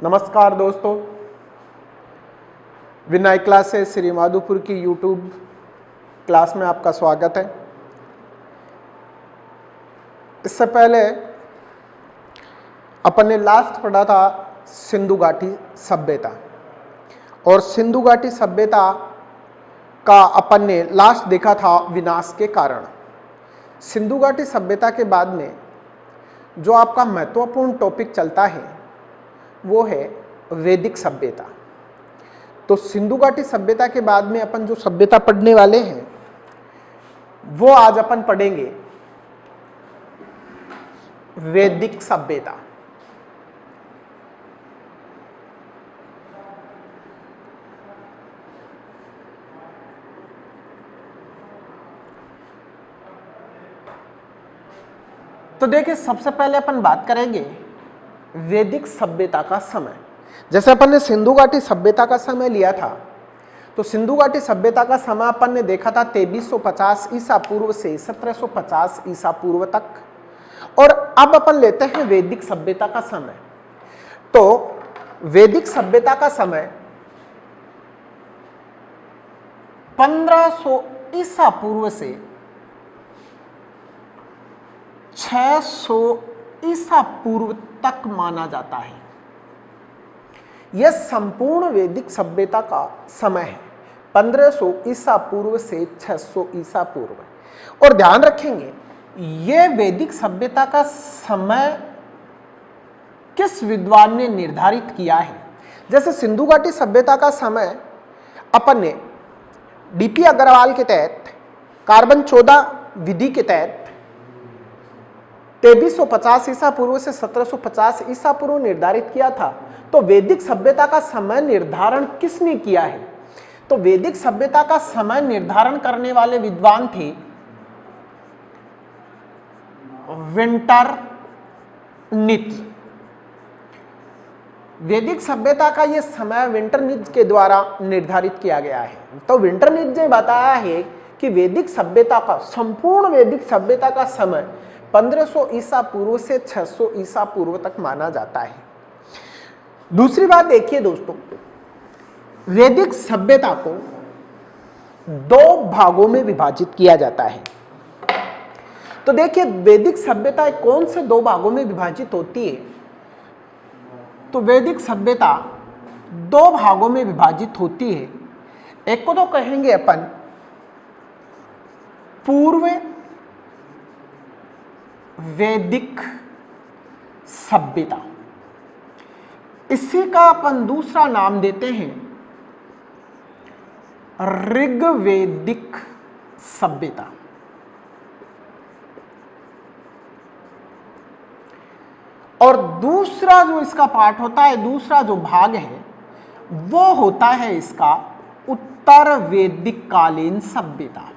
नमस्कार दोस्तों, विनय क्लासेस श्री माधोपुर की यूट्यूब क्लास में आपका स्वागत है। इससे पहले अपन ने लास्ट पढ़ा था सिंधु घाटी सभ्यता, और सिंधु घाटी सभ्यता का अपन ने लास्ट देखा था विनाश के कारण। सिंधु घाटी सभ्यता के बाद में जो आपका महत्वपूर्ण टॉपिक चलता है वो है वैदिक सभ्यता। तो सिंधु घाटी सभ्यता के बाद में अपन जो सभ्यता पढ़ने वाले हैं वो आज अपन पढ़ेंगे वैदिक सभ्यता। तो देखिए, सबसे पहले अपन बात करेंगे वैदिक सभ्यता का समय। जैसे अपन ने सिंधु घाटी सभ्यता का समय लिया था, तो सिंधु घाटी सभ्यता का समय अपन ने देखा था 2350 ईसा पूर्व से 1750 ईसा पूर्व तक। और अब अपन लेते हैं वैदिक सभ्यता का समय। तो वैदिक सभ्यता का समय 1500 ईसा पूर्व से 600 ईसा पूर्व तक माना जाता है। यह संपूर्ण वैदिक सभ्यता का समय है, 1500 ईसा पूर्व से 600 ईसा पूर्व। और ध्यान रखेंगे, यह वैदिक सभ्यता का समय किस विद्वान ने निर्धारित किया है। जैसे सिंधु घाटी सभ्यता का समय अपन ने डीपी अग्रवाल के तहत कार्बन 14 विधि के तहत 2350 ईसा पूर्व से 1750 ईसा पूर्व निर्धारित किया था। तो वैदिक सभ्यता का समय निर्धारण किसने किया है? तो वैदिक सभ्यता का समय निर्धारण करने वाले विद्वान थे विंटरनित्ज। वैदिक सभ्यता का यह समय विंटरनित्ज के द्वारा निर्धारित किया गया है। तो विंटरनित्ज ने बताया है कि वैदिक सभ्यता का, संपूर्ण वैदिक सभ्यता का समय 1500 ईसा पूर्व से 600 ईसा पूर्व तक माना जाता है। दूसरी बात देखिए दोस्तों, वैदिक सभ्यता को दो भागों में विभाजित किया जाता है। तो देखिए, वैदिक सभ्यता कौन से दो भागों में विभाजित होती है? तो वैदिक सभ्यता दो भागों में विभाजित होती है। एक को तो कहेंगे अपन पूर्व वैदिक सभ्यता, इसी का अपन दूसरा नाम देते हैं ऋग्वैदिक सभ्यता। और दूसरा जो इसका पार्ट होता है, दूसरा जो भाग है वो होता है इसका उत्तर वैदिक कालीन सभ्यता।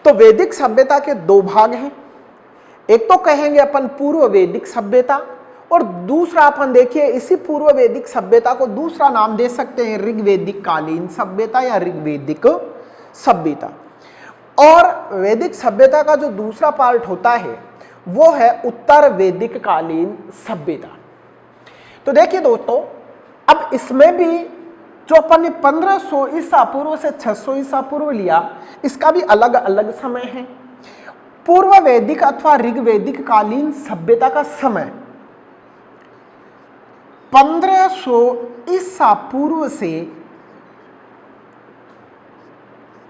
तो वैदिक सभ्यता के दो भाग हैं। एक तो कहेंगे अपन पूर्व वैदिक सभ्यता, और दूसरा अपन देखिए इसी पूर्व वैदिक सभ्यता को दूसरा नाम दे सकते हैं ऋग्वैदिक कालीन सभ्यता या ऋग्वैदिक सभ्यता। और वैदिक सभ्यता का जो दूसरा पार्ट होता है वो है उत्तर वैदिक कालीन सभ्यता। तो देखिए दोस्तों, अब इसमें भी जो अपन ने 1500 ईसा पूर्व से 600 ईसा पूर्व लिया, इसका भी अलग अलग समय है। पूर्व वैदिक अथवा ऋग्वैदिक कालीन सभ्यता का समय 1500 ईसा पूर्व से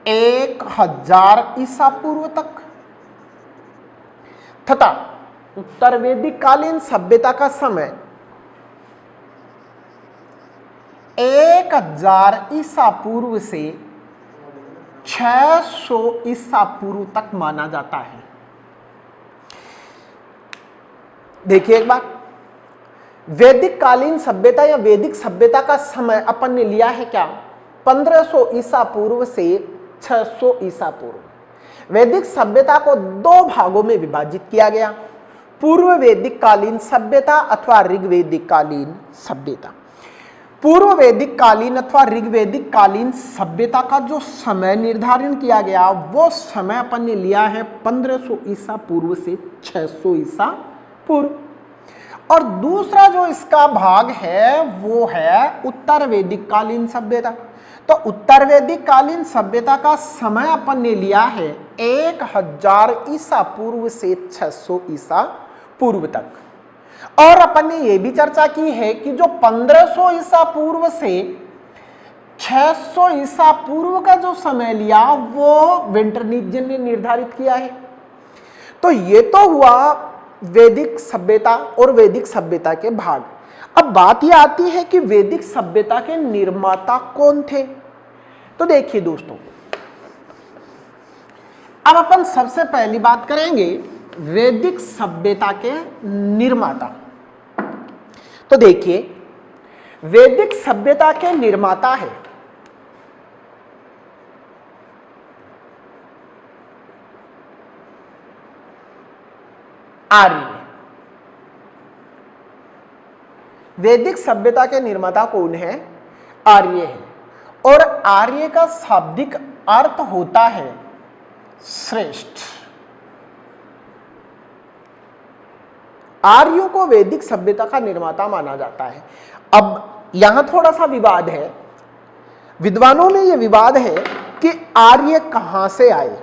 1000 ईसा पूर्व तक, तथा उत्तर वैदिक कालीन सभ्यता का समय 1000 ईसा पूर्व से 600 ईसा पूर्व तक माना जाता है। देखिए एक बात, वैदिक कालीन सभ्यता या वैदिक सभ्यता का समय अपन ने लिया है क्या? 1500 ईसा पूर्व से 600 ईसा पूर्व। वैदिक सभ्यता को दो भागों में विभाजित किया गया, पूर्व वैदिक कालीन सभ्यता अथवा ऋग्वैदिक कालीन सभ्यता। पूर्व वैदिक कालीन अथवा ऋग्वैदिक कालीन सभ्यता का जो समय निर्धारण किया गया वो समय अपन ने लिया है 1500 ईसा पूर्व से 600 ईसा पूर्व। और दूसरा जो इसका भाग है वो है उत्तर वैदिक कालीन सभ्यता। तो उत्तर वैदिक कालीन सभ्यता का समय अपन ने लिया है 1000 ईसा पूर्व से 600 ईसा पूर्व तक। और अपन ने यह भी चर्चा की है कि जो 1500 ईसा पूर्व से 600 ईसा पूर्व का जो समय लिया वो वेंटरनित्ज़ेन ने निर्धारित किया है। तो ये तो हुआ वैदिक सभ्यता और वैदिक सभ्यता के भाग। अब बात यह आती है कि वैदिक सभ्यता के निर्माता कौन थे। तो देखिए दोस्तों, अब अपन सबसे पहली बात करेंगे वैदिक सभ्यता के निर्माता। तो देखिए, वैदिक सभ्यता के निर्माता है आर्य। वैदिक सभ्यता के निर्माता कौन है? आर्य है। और आर्य का शाब्दिक अर्थ होता है श्रेष्ठ। आर्यों को वैदिक सभ्यता का निर्माता माना जाता है। अब यहां थोड़ा सा विवाद है, विद्वानों में यह विवाद है कि आर्य कहां से आए।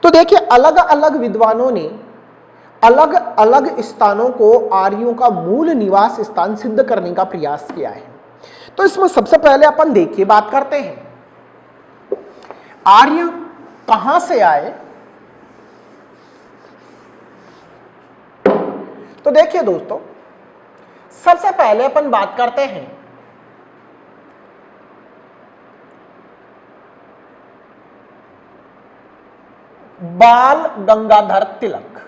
तो देखिए, अलग अलग विद्वानों ने अलग अलग स्थानों को आर्यों का मूल निवास स्थान सिद्ध करने का प्रयास किया है। तो इसमें सबसे पहले अपन देखिए बात करते हैं आर्य कहां से आए। तो देखिए दोस्तों, सबसे पहले अपन बात करते हैं बाल गंगाधर तिलक।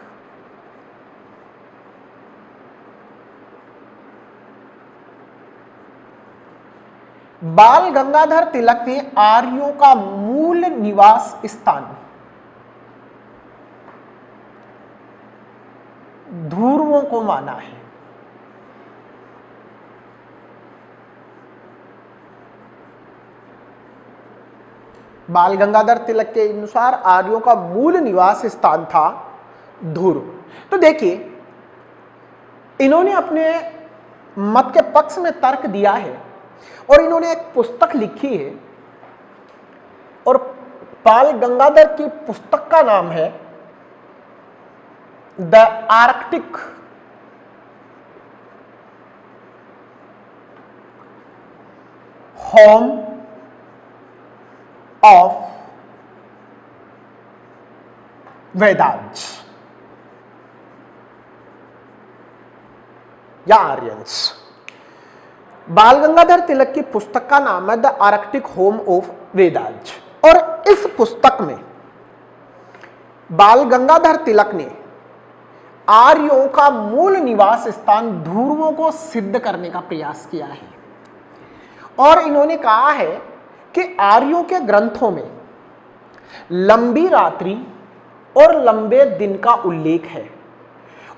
बाल गंगाधर तिलक ने आर्यों का मूल निवास स्थान ध्रुवों को माना है। बाल गंगाधर तिलक के अनुसार आर्यों का मूल निवास स्थान था ध्रुव। तो देखिए, इन्होंने अपने मत के पक्ष में तर्क दिया है और इन्होंने एक पुस्तक लिखी है और बाल गंगाधर की पुस्तक का नाम है द आर्कटिक होम ऑफ वेदांत या आर्यंस। बाल गंगाधर तिलक की पुस्तक का नाम है द आर्कटिक होम ऑफ वेदांत। और इस पुस्तक में बाल गंगाधर तिलक ने आर्यों का मूल निवास स्थान ध्रुवों को सिद्ध करने का प्रयास किया है। और इन्होंने कहा है कि आर्यों के ग्रंथों में लंबी रात्रि और लंबे दिन का उल्लेख है।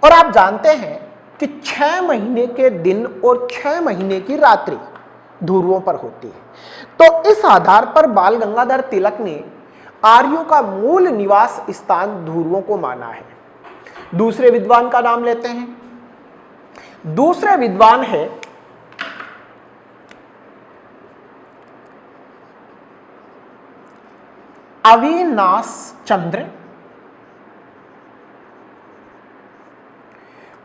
और आप जानते हैं कि 6 महीने के दिन और 6 महीने की रात्रि ध्रुवों पर होती है। तो इस आधार पर बाल गंगाधर तिलक ने आर्यों का मूल निवास स्थान ध्रुवों को माना है। दूसरे विद्वान का नाम लेते हैं। दूसरे विद्वान है अविनाश चंद्र।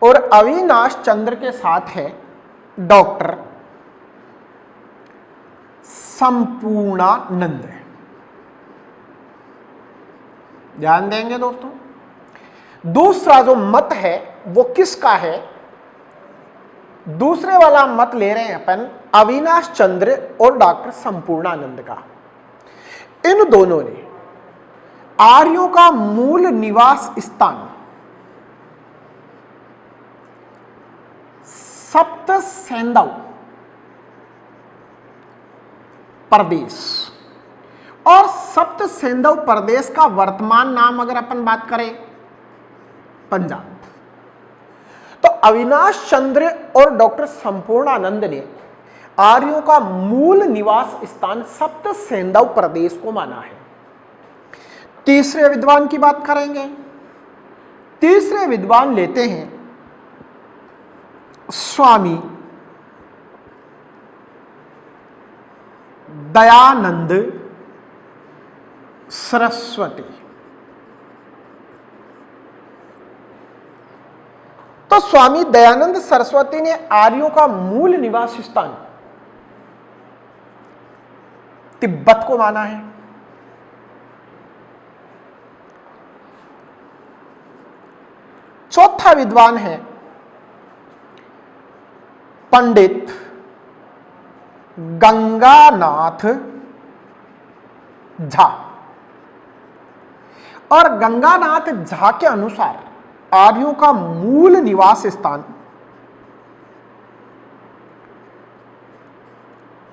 और अविनाश चंद्र के साथ है डॉक्टर संपूर्णानंद। ध्यान देंगे दोस्तों, दूसरा जो मत है वो किसका है? दूसरे वाला मत ले रहे हैं अपन अविनाश चंद्र और डॉक्टर संपूर्णानंद का। इन दोनों ने आर्यों का मूल निवास स्थान सप्त सेंधव प्रदेश, और सप्त सेंधव प्रदेश का वर्तमान नाम अगर अपन बात करें पंजाब। तो अविनाश चंद्र और डॉक्टर संपूर्णानंद ने आर्यों का मूल निवास स्थान सप्त सेंधव प्रदेश को माना है। तीसरे विद्वान की बात करेंगे। तीसरे विद्वान लेते हैं स्वामी दयानंद सरस्वती। तो स्वामी दयानंद सरस्वती ने आर्यों का मूल निवास स्थान तिब्बत को माना है। चौथा विद्वान है पंडित गंगानाथ झा। और गंगानाथ झा के अनुसार आर्यों का मूल निवास स्थान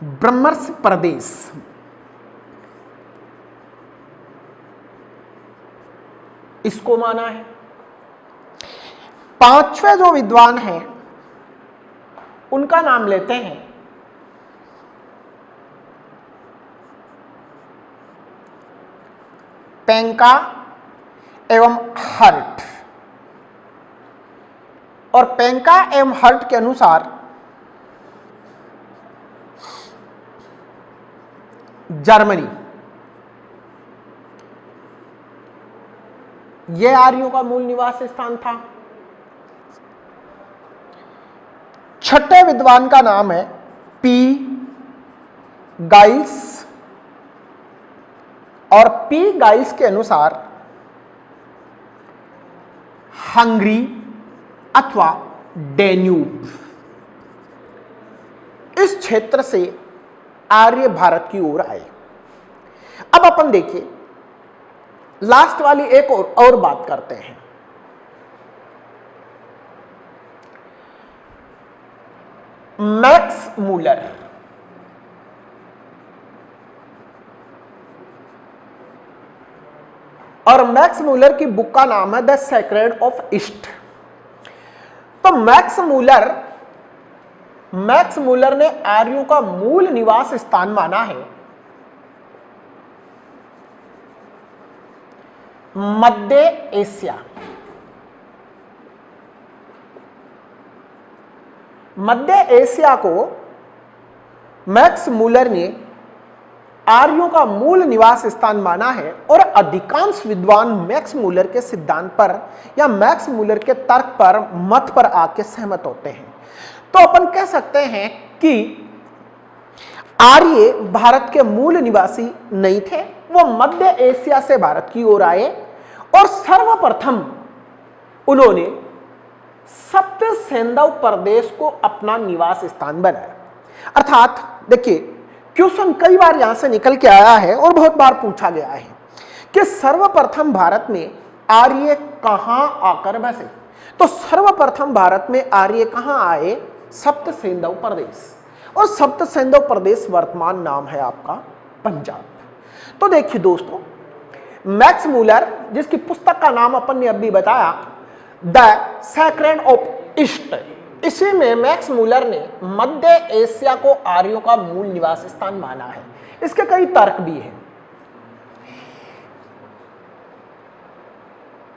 ब्रह्मर्ष प्रदेश इसको माना है। पांचवें जो विद्वान हैं उनका नाम लेते हैं पेंका एवं हर्ट। और पेंका एवं हर्ट के अनुसार जर्मनी यह आर्यों का मूल निवास स्थान था। छठे विद्वान का नाम है पी गाइल्स। और पी गाइल्स के अनुसार हंगरी अथवा डेन्यूब इस क्षेत्र से आर्य भारत की ओर आए। अब अपन देखिए लास्ट वाली एक और बात करते हैं। मैक्स मूलर और मैक्स मूलर की बुक का नाम है द सेक्रेड ऑफ ईस्ट। तो मैक्स मूलर ने आर्यों का मूल निवास स्थान माना है मध्य एशिया। मध्य एशिया को मैक्स मूलर ने आर्यों का मूल निवास स्थान माना है। और अधिकांश विद्वान मैक्स मूलर के सिद्धांत पर या मैक्स मूलर के तर्क पर मत पर आके सहमत होते हैं। तो अपन कह सकते हैं कि आर्य भारत के मूल निवासी नहीं थे, वो मध्य एशिया से भारत की ओर आए और सर्वप्रथम उन्होंने सप्त सेंधव प्रदेश को अपना निवास स्थान बनाया। अर्थात देखिए क्वेश्चन कई बार यहां से निकल के आया है और बहुत बार पूछा गया है कि सर्वप्रथम भारत में आर्य कहां आकर बसे। तो सर्वप्रथम भारत में आर्य कहां आए? सप्त सेंधव प्रदेश। और सप्त सेंधव प्रदेश वर्तमान नाम है आपका पंजाब। तो देखिए दोस्तों मैक्स मूलर जिसकी पुस्तक का नाम अपन ने अभी बताया द सेक्रेड ऑफ ईस्ट, इसी में मैक्स मूलर ने मध्य एशिया को आर्यों का मूल निवास स्थान माना है। इसके कई तर्क भी हैं।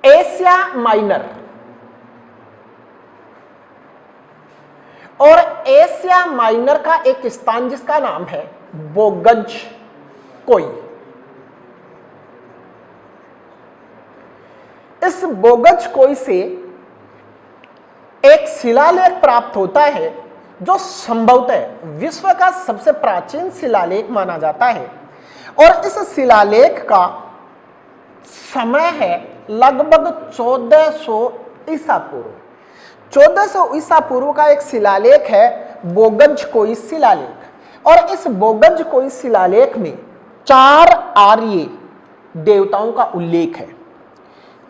एशिया माइनर और एशिया माइनर का एक स्थान जिसका नाम है बोगज कोई। इस बोगज कोई से एक शिलालेख प्राप्त होता है जो संभवतः विश्व का सबसे प्राचीन शिलालेख माना जाता है। और इस शिलालेख का समय है लगभग 1400 ईसा पूर्व। 1400 ईसा पूर्व का एक शिलालेख है बोगज कोई शिलालेख। और इस बोगज कोई शिलालेख में 4 आर्य देवताओं का उल्लेख है।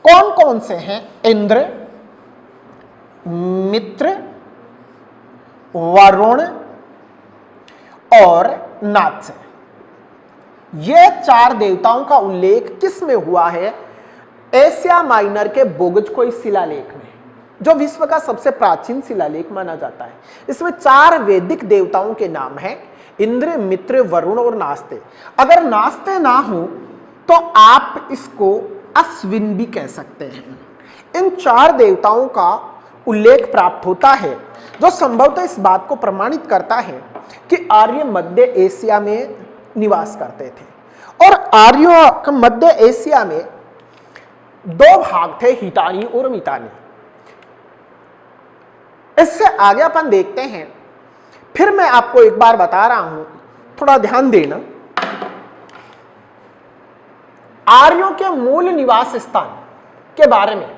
कौन कौन से हैं? इंद्र, मित्र, वरुण और नाथ। ये 4 देवताओं का उल्लेख किस में हुआ है? एशिया माइनर के बोगज कोई शिलालेख में। जो विश्व का सबसे प्राचीन शिलालेख माना जाता है। इसमें 4 वैदिक देवताओं के नाम हैं, इंद्र, मित्र, वरुण और नास्ते। अगर नास्ते ना हो तो आप इसको अश्विन भी कह सकते हैं। इन 4 देवताओं का उल्लेख प्राप्त होता है, जो संभवतः इस बात को प्रमाणित करता है कि आर्य मध्य एशिया में निवास करते थे। और आर्यों का मध्य एशिया में 2 भाग थे, हितानी और मितानी। इससे आगे अपन देखते हैं। फिर मैं आपको एक बार बता रहा हूं, थोड़ा ध्यान देना। आर्यों के मूल निवास स्थान के बारे में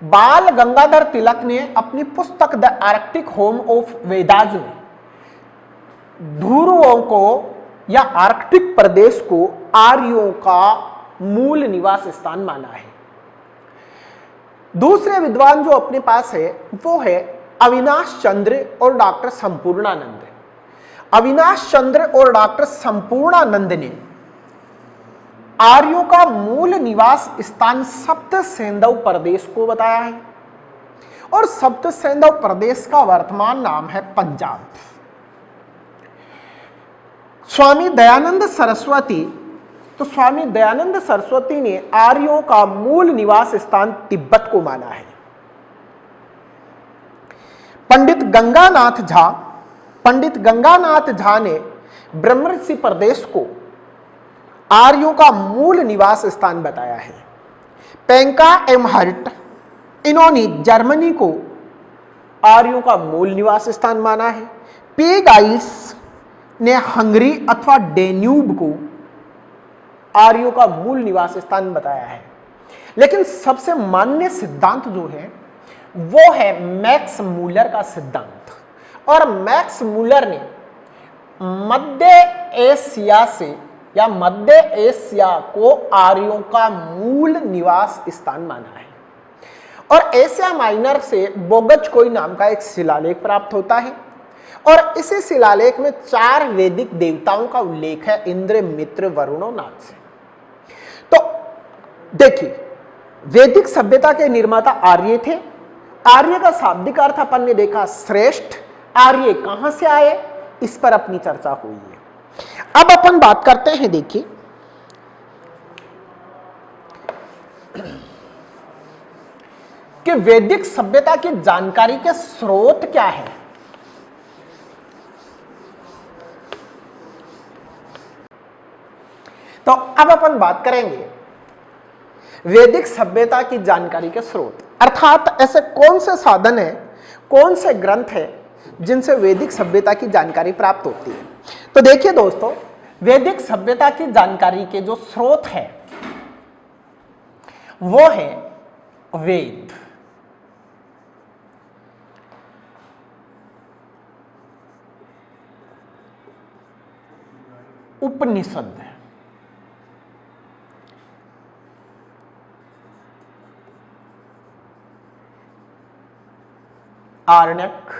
बाल गंगाधर तिलक ने अपनी पुस्तक the Arctic home of Vedas में ध्रुवों को या आर्कटिक प्रदेश को आर्यों का मूल निवास स्थान माना है। दूसरे विद्वान जो अपने पास है वो है अविनाश चंद्र और डॉक्टर संपूर्णानंद। अविनाश चंद्र और डॉक्टर संपूर्णानंद ने आर्यों का मूल निवास स्थान सप्त सेंधव प्रदेश को बताया है, और सप्त सेंधव प्रदेश का वर्तमान नाम है पंजाब। स्वामी दयानंद सरस्वती, तो स्वामी दयानंद सरस्वती ने आर्यों का मूल निवास स्थान तिब्बत को माना है। पंडित गंगानाथ झा ने ब्रह्मर्षि प्रदेश को आर्यों का मूल निवास स्थान बताया है। पेंका एम हर्ट, इन्होंने जर्मनी को आर्यों का मूल निवास स्थान माना है। पी गाइस ने हंगरी अथवा डेन्यूब को आर्यों का मूल निवास स्थान बताया है। लेकिन सबसे मान्य सिद्धांत जो है वो है मैक्स मूलर का सिद्धांत, और मैक्स मूलर ने मध्य एशिया से या मध्य एशिया को आर्यों का मूल निवास स्थान माना है। और एशिया माइनर से बोगचकोई नाम का एक शिलालेख प्राप्त होता है, और इसी शिलालेख में 4 वैदिक देवताओं का उल्लेख है, इंद्र, मित्र, वरुण और नाथ। तो देखिए, वैदिक सभ्यता के निर्माता आर्य थे। आर्य का शाब्दिक अर्थ अपन ने देखा श्रेष्ठ। आर्य कहां से आए, इस पर अपनी चर्चा हुई है। अब अपन बात करते हैं, देखिए कि वैदिक सभ्यता की जानकारी के स्रोत क्या है। तो अब अपन बात करेंगे वैदिक सभ्यता की जानकारी के स्रोत, अर्थात ऐसे कौन से साधन है, कौन से ग्रंथ है जिनसे वैदिक सभ्यता की जानकारी प्राप्त होती है। तो देखिए दोस्तों, वैदिक सभ्यता की जानकारी के जो स्रोत है वो है वेद, उपनिषद, आरण्यक,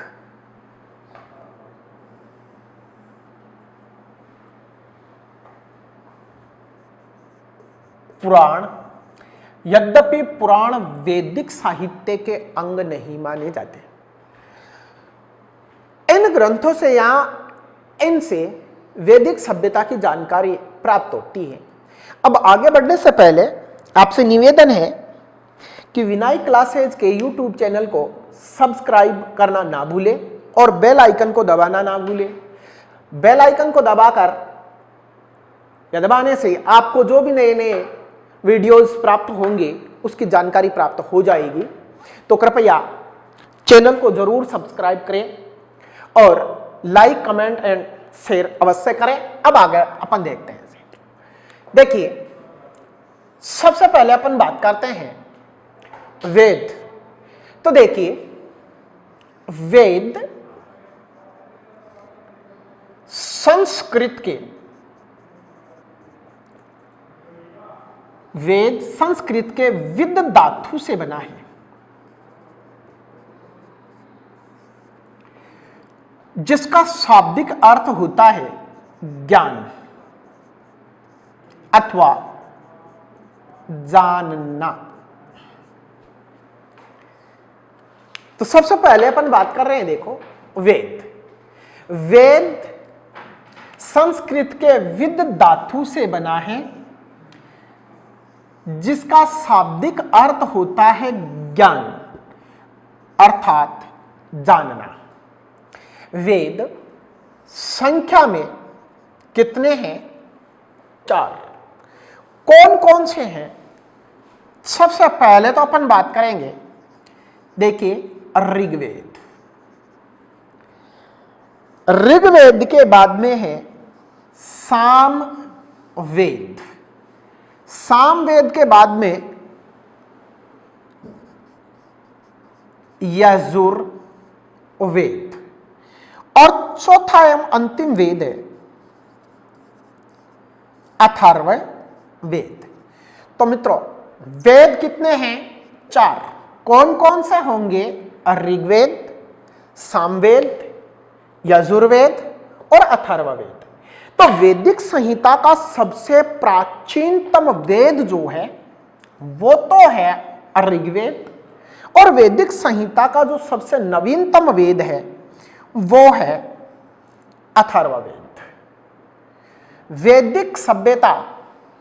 पुराण। यद्यपि पुराण वैदिक साहित्य के अंग नहीं माने जाते, इन ग्रंथों से या इनसे वैदिक सभ्यता की जानकारी प्राप्त होती है। अब आगे बढ़ने से पहले आपसे निवेदन है कि विनय क्लासेज के YouTube चैनल को सब्सक्राइब करना ना भूलें और बेल आइकन को दबाना ना भूलें। बेल आइकन को दबाकर या दबाने से आपको जो भी नए नए वीडियोस प्राप्त होंगे उसकी जानकारी प्राप्त हो जाएगी। तो कृपया चैनल को जरूर सब्सक्राइब करें और लाइक, कमेंट एंड शेयर अवश्य करें। अब आगे अपन देखते हैं। देखिए, सबसे पहले अपन बात करते हैं वेद। तो देखिए, वेद संस्कृत के विद धातु से बना है, जिसका शाब्दिक अर्थ होता है ज्ञान अथवा जानना। तो सबसे पहले अपन बात कर रहे हैं, देखो वेद। वेद संस्कृत के विद धातु से बना है, जिसका शाब्दिक अर्थ होता है ज्ञान अर्थात जानना। वेद संख्या में कितने हैं? 4। कौन कौन से हैं? सबसे पहले तो अपन बात करेंगे, देखिए ऋग्वेद। ऋग्वेद के बाद में है सामवेद। सामवेद के बाद में यजुर्वेद, और चौथा एवं अंतिम वेद है अथर्ववेद। तो मित्रों वेद कितने हैं? 4। कौन कौन से होंगे? ऋग्वेद, सामवेद, यजुर्वेद और अथर्ववेद। तो वैदिक संहिता का सबसे प्राचीनतम वेद जो है वो तो है ऋग्वेद, और वैदिक संहिता का जो सबसे नवीनतम वेद है वो है अथर्ववेद। वैदिक सभ्यता,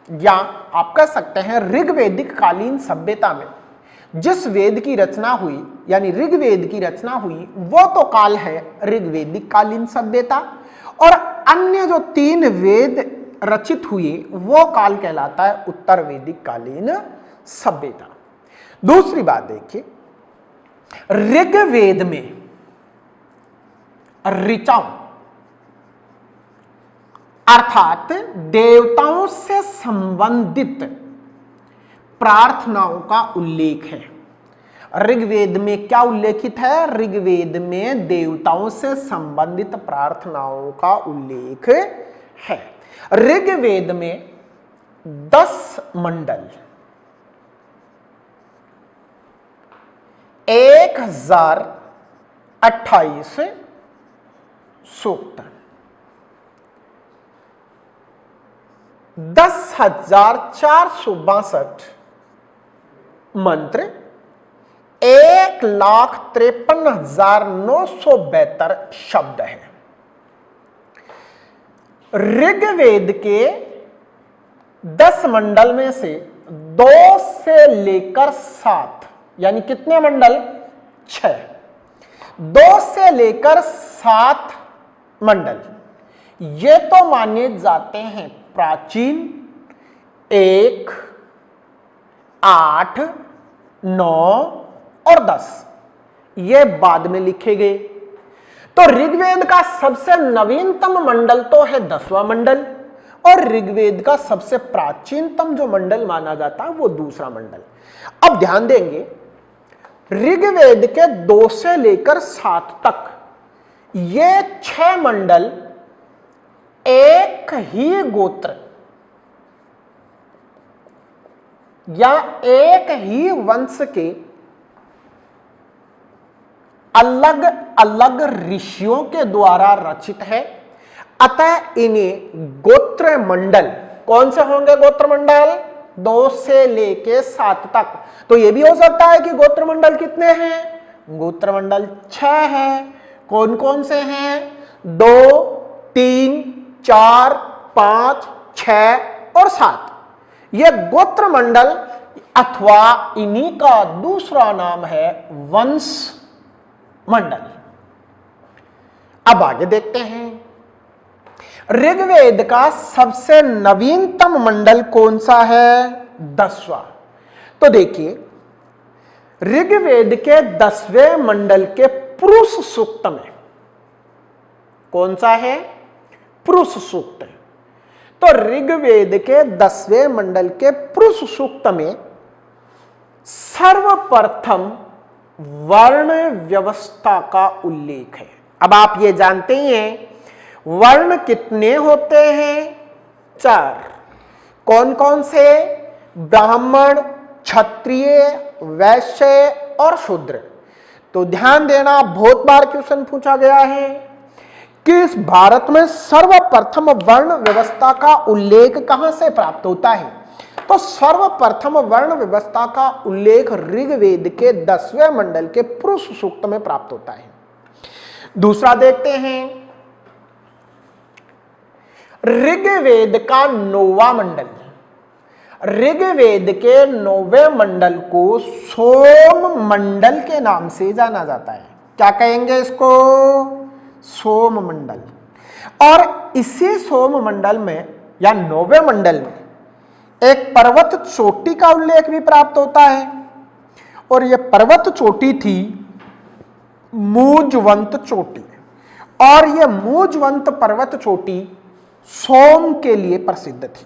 या आप कह सकते हैं ऋग्वैदिक कालीन सभ्यता में जिस वेद की रचना हुई, यानी ऋग्वेद की रचना हुई, वो तो काल है ऋग्वैदिक कालीन सभ्यता, और अन्य जो 3 वेद रचित हुए वो काल कहलाता है उत्तर वैदिक कालीन सभ्यता। दूसरी बात देखिए, ऋग्वेद में ऋचाओं अर्थात देवताओं से संबंधित प्रार्थनाओं का उल्लेख है। ऋग्वेद में क्या उल्लेखित है? ऋग्वेद में देवताओं से संबंधित प्रार्थनाओं का उल्लेख है। ऋग्वेद में 10 मंडल, 1028 सूक्त, 10,462 मंत्र, 1,53,972 शब्द हैं। ऋग्वेद के 10 मंडल में से 2 से लेकर 7, यानी कितने मंडल? 6। 2 से लेकर 7 मंडल ये तो माने जाते हैं प्राचीन। 1, 8, 9 और 10 ये बाद में लिखे गए। तो ऋग्वेद का सबसे नवीनतम मंडल तो है 10वां मंडल, और ऋग्वेद का सबसे प्राचीनतम जो मंडल माना जाता है वो दूसरा मंडल। अब ध्यान देंगे, ऋग्वेद के 2 से लेकर 7 तक ये 6 मंडल एक ही गोत्र या एक ही वंश के अलग अलग ऋषियों के द्वारा रचित है। अतः इन्हें गोत्र मंडल, कौन से होंगे गोत्र मंडल? 2 से लेके 7 तक। तो यह भी हो सकता है कि गोत्र मंडल कितने हैं? गोत्र मंडल 6 हैं। कौन कौन से हैं? 2, 3, 4, 5, 6 और 7। यह गोत्र मंडल अथवा इन्हीं का दूसरा नाम है वंश मंडल। अब आगे देखते हैं, ऋग्वेद का सबसे नवीनतम मंडल कौन सा है? 10वां। तो देखिए, ऋग्वेद के 10वें मंडल के पुरुष सूक्त में कौन सा है? पुरुष सूक्त। तो ऋग्वेद के 10वें मंडल के पुरुष सूक्त में सर्वप्रथम वर्ण व्यवस्था का उल्लेख है। अब आप ये जानते ही हैं वर्ण कितने होते हैं? 4। कौन कौन से? ब्राह्मण, क्षत्रिय, वैश्य और शूद्र। तो ध्यान देना, बहुत बार क्वेश्चन पूछा गया है कि इस भारत में सर्वप्रथम वर्ण व्यवस्था का उल्लेख कहां से प्राप्त होता है? तो सर्वप्रथम वर्ण व्यवस्था का उल्लेख ऋग्वेद के 10वें मंडल के पुरुष सूक्त में प्राप्त होता है। दूसरा देखते हैं, ऋग्वेद का 9वां मंडल, ऋग्वेद के 9वें मंडल को सोम मंडल के नाम से जाना जाता है। क्या कहेंगे इसको? सोम मंडल। और इसी सोम मंडल में या 9वें मंडल में एक पर्वत चोटी का उल्लेख भी प्राप्त होता है, और यह पर्वत चोटी थी मूजवंत चोटी, और यह मूजवंत पर्वत चोटी सोम के लिए प्रसिद्ध थी।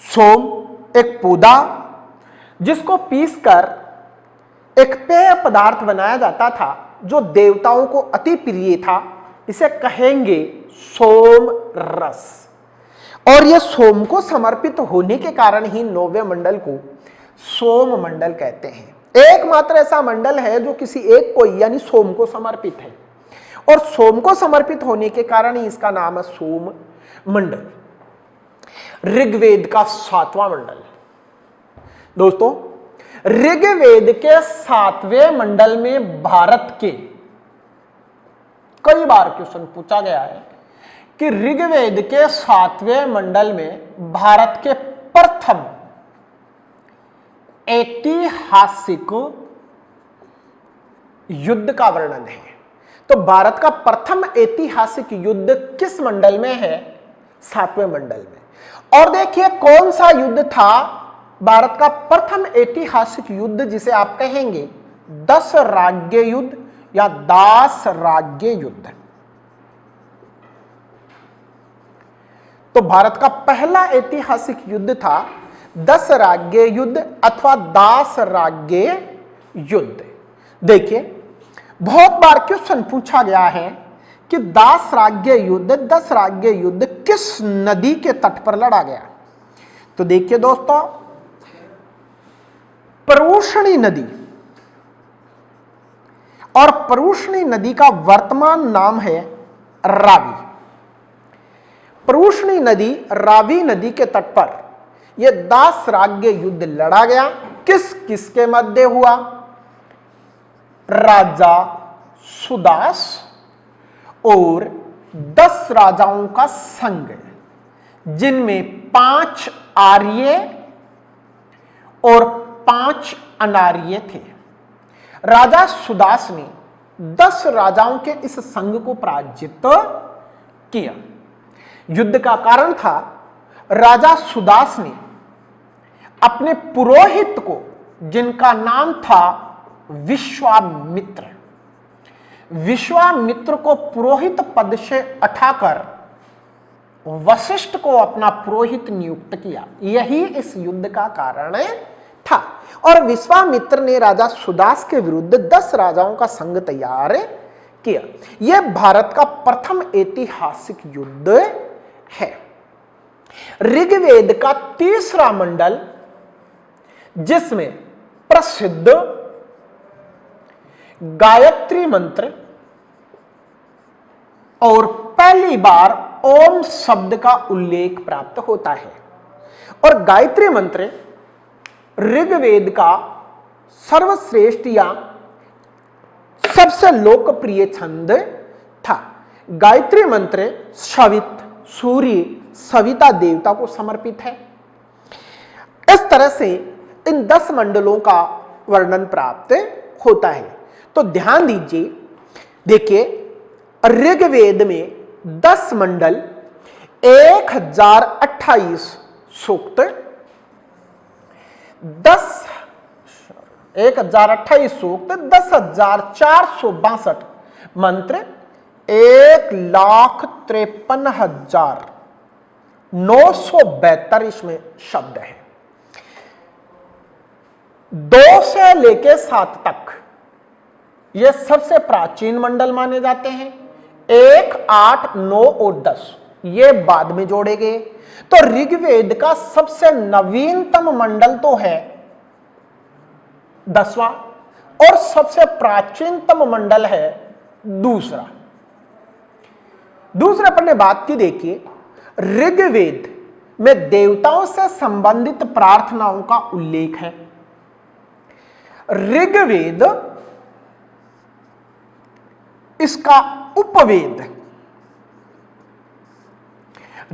सोम एक पौधा जिसको पीसकर एक पेय पदार्थ बनाया जाता था, जो देवताओं को अति प्रिय था, इसे कहेंगे सोम रस। और यह सोम को समर्पित होने के कारण ही 9वें मंडल को सोम मंडल कहते हैं। एकमात्र ऐसा मंडल है जो किसी एक को यानी सोम को समर्पित है, और सोम को समर्पित होने के कारण ही इसका नाम है सोम मंडल। ऋग्वेद का 7वां मंडल, दोस्तों ऋग्वेद के 7वें मंडल में भारत के, कई बार क्वेश्चन पूछा गया है कि ऋग्वेद के 7वें मंडल में भारत के प्रथम ऐतिहासिक युद्ध का वर्णन है। तो भारत का प्रथम ऐतिहासिक युद्ध किस मंडल में है? 7वें मंडल में। और देखिए कौन सा युद्ध था भारत का प्रथम ऐतिहासिक युद्ध, जिसे आप कहेंगे दस राज्य युद्ध या दास राज्य युद्ध। तो भारत का पहला ऐतिहासिक युद्ध था दस राज्य युद्ध अथवा दास राज्य युद्ध। देखिए बहुत बार क्वेश्चन पूछा गया है कि दास राज्य युद्ध, दस राज्य युद्ध किस नदी के तट पर लड़ा गया? तो देखिए दोस्तों, परूषणी नदी, और परूषणी नदी का वर्तमान नाम है रावी। परूषणी नदी रावी नदी के तट पर यह दास राज्य युद्ध लड़ा गया। किस किसके मध्य हुआ? राजा सुदास और 10 राजाओं का संघ, जिनमें 5 आर्य और 5 अनार्य थे। राजा सुदास ने 10 राजाओं के इस संघ को पराजित किया। युद्ध का कारण था राजा सुदास ने अपने पुरोहित को, जिनका नाम था विश्वामित्र, विश्वामित्र को पुरोहित पद से हटाकर वशिष्ठ को अपना पुरोहित नियुक्त किया। यही इस युद्ध का कारण था। और विश्वामित्र ने राजा सुदास के विरुद्ध 10 राजाओं का संघ तैयार किया। यह भारत का प्रथम ऐतिहासिक युद्ध है। ऋग्वेद का 3रा मंडल, जिसमें प्रसिद्ध गायत्री मंत्र और पहली बार ओम शब्द का उल्लेख प्राप्त होता है। और गायत्री मंत्र ऋग्वेद का सर्वश्रेष्ठ या सबसे लोकप्रिय छंद था। गायत्री मंत्र सवित, सूर्य, सविता देवता को समर्पित है। इस तरह से इन 10 मंडलों का वर्णन प्राप्त होता है। तो ध्यान दीजिए, देखिए ऋग्वेद में 10 मंडल, 1028 सूक्त, 1028 सूक्त, 10,462 मंत्र, 1,53,972 इसमें शब्द है। 2 से लेके 7 तक ये सबसे प्राचीन मंडल माने जाते हैं। 1, 8, 9 और 10 ये बाद में जोड़े गए। तो ऋग्वेद का सबसे नवीनतम मंडल तो है 10वां, और सबसे प्राचीनतम मंडल है दूसरा। दूसरे पर ने बात की, देखिए ऋग्वेद में देवताओं से संबंधित प्रार्थनाओं का उल्लेख है। ऋग्वेद इसका उपवेद,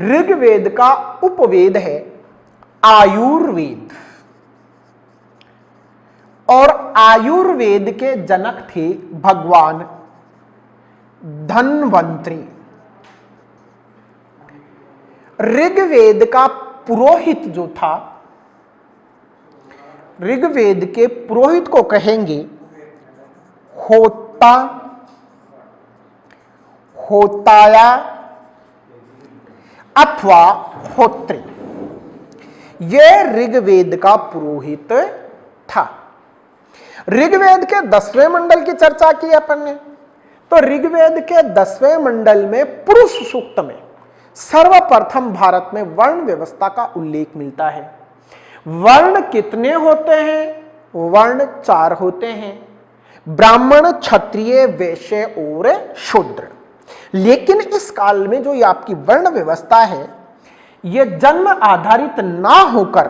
ऋग्वेद का उपवेद है आयुर्वेद, और आयुर्वेद के जनक थे भगवान धन्वंतरी। ऋग्वेद का पुरोहित जो था, ऋग्वेद के पुरोहित को कहेंगे होता, होताया अथवा होत्री। यह ऋग्वेद का पुरोहित था। ऋग्वेद के 10वें मंडल की चर्चा की अपन ने, तो ऋग्वेद के 10वें मंडल में पुरुष सूक्त में सर्वप्रथम भारत में वर्ण व्यवस्था का उल्लेख मिलता है। वर्ण कितने होते हैं? वर्ण 4 होते हैं, ब्राह्मण, क्षत्रिय, वैश्य और शूद्र। लेकिन इस काल में जो ये आपकी वर्ण व्यवस्था है, यह जन्म आधारित ना होकर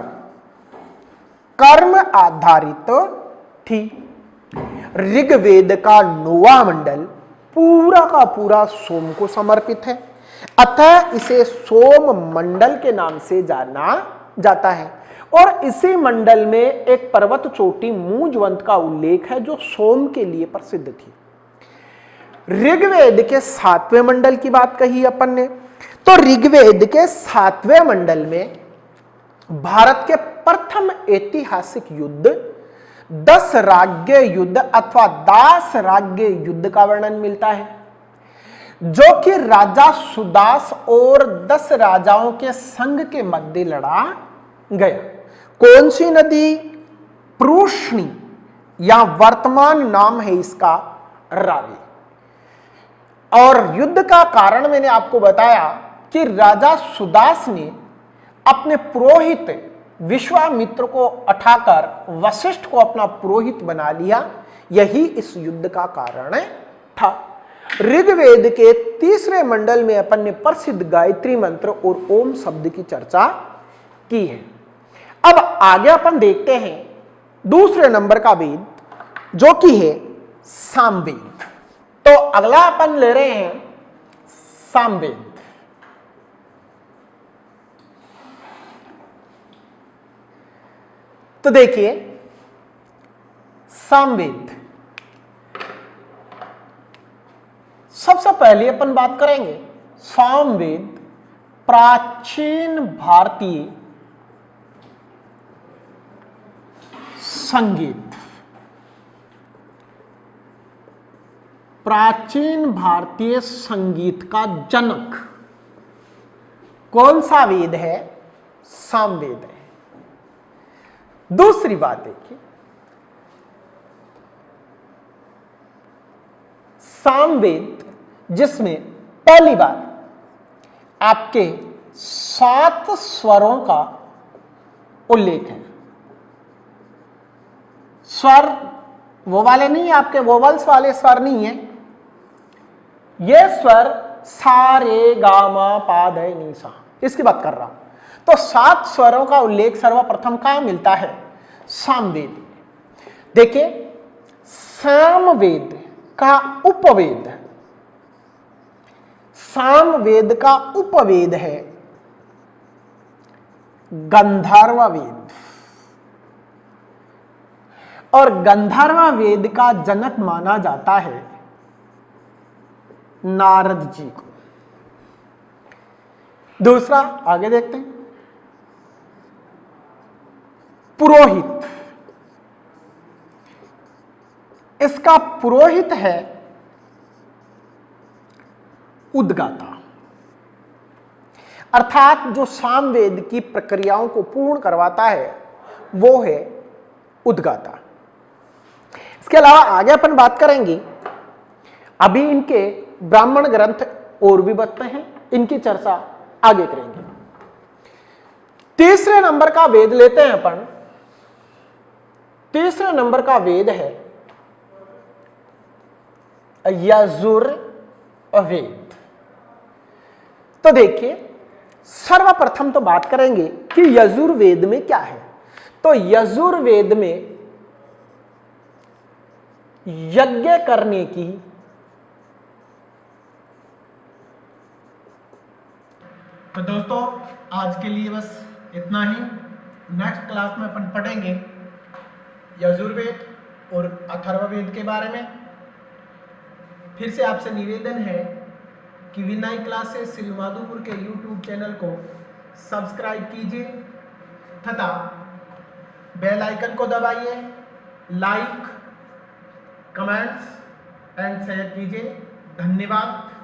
कर्म आधारित थी। ऋग्वेद का 9वां मंडल पूरा का पूरा सोम को समर्पित है, अतः इसे सोम मंडल के नाम से जाना जाता है। और इसी मंडल में एक पर्वत चोटी मूंजवंत का उल्लेख है जो सोम के लिए प्रसिद्ध थी। ऋग्वेद के 7वें मंडल की बात कही अपन ने, तो ऋग्वेद के 7वें मंडल में भारत के प्रथम ऐतिहासिक युद्ध 10 राज्य युद्ध अथवा दास राज्य युद्ध का वर्णन मिलता है, जो कि राजा सुदास और 10 राजाओं के संघ के मध्य लड़ा गया। कौन सी नदी? प्रूष्णी, या वर्तमान नाम है इसका रावी। और युद्ध का कारण मैंने आपको बताया कि राजा सुदास ने अपने पुरोहित विश्वामित्र को उठाकर वशिष्ठ को अपना पुरोहित बना लिया। यही इस युद्ध का कारण था। ऋग्वेद के 3रे मंडल में अपन ने प्रसिद्ध गायत्री मंत्र और ओम शब्द की चर्चा की है। अब आगे अपन देखते हैं दूसरे नंबर का वेद, जो कि है सामवेद। तो अगला अपन ले रहे हैं सामवेद। तो देखिए, सामवेद सबसे पहले अपन बात करेंगे सामवेद प्राचीन भारतीय संगीत। प्राचीन भारतीय संगीत का जनक कौन सा वेद है? सामवेद है। दूसरी बात देखिए, सामवेद जिसमें पहली बार आपके 7 स्वरों का उल्लेख है। स्वर वो वाले नहीं है, आपके वोवल्स वाले स्वर नहीं है, ये स्वर सा रे गा मा पा धै नी सा, इसकी बात कर रहा हूं। तो 7 स्वरों का उल्लेख सर्वप्रथम कहां मिलता है? सामवेद। देखिए, सामवेद का उपवेद, सामवेद का उपवेद है गंधर्व वेद। और गंधर्व वेद का जनक माना जाता है नारद जी को। दूसरा आगे देखते हैं, पुरोहित। इसका पुरोहित है उद्गाता, अर्थात जो सामवेद की प्रक्रियाओं को पूर्ण करवाता है वो है उद्गाता। इसके अलावा आगे अपन बात करेंगे, अभी इनके ब्राह्मण ग्रंथ और भी बचते हैं, इनकी चर्चा आगे करेंगे। तीसरे नंबर का वेद लेते हैं अपन। तीसरे नंबर का वेद है यजुर्वेद। तो देखिए, सर्वप्रथम तो बात करेंगे कि यजुर्वेद में क्या है। तो यजुर्वेद में यज्ञ करने की तो दोस्तों आज के लिए बस इतना ही। नेक्स्ट क्लास में अपन पढ़ेंगे यजुर्वेद और अथर्ववेद के बारे में। फिर से आपसे निवेदन है कि विनय क्लासेस सिलमाधुपुर के यूट्यूब चैनल को सब्सक्राइब कीजिए तथा बेल आइकन को दबाइए, लाइक, कमेंट्स एंड शेयर कीजिए। धन्यवाद।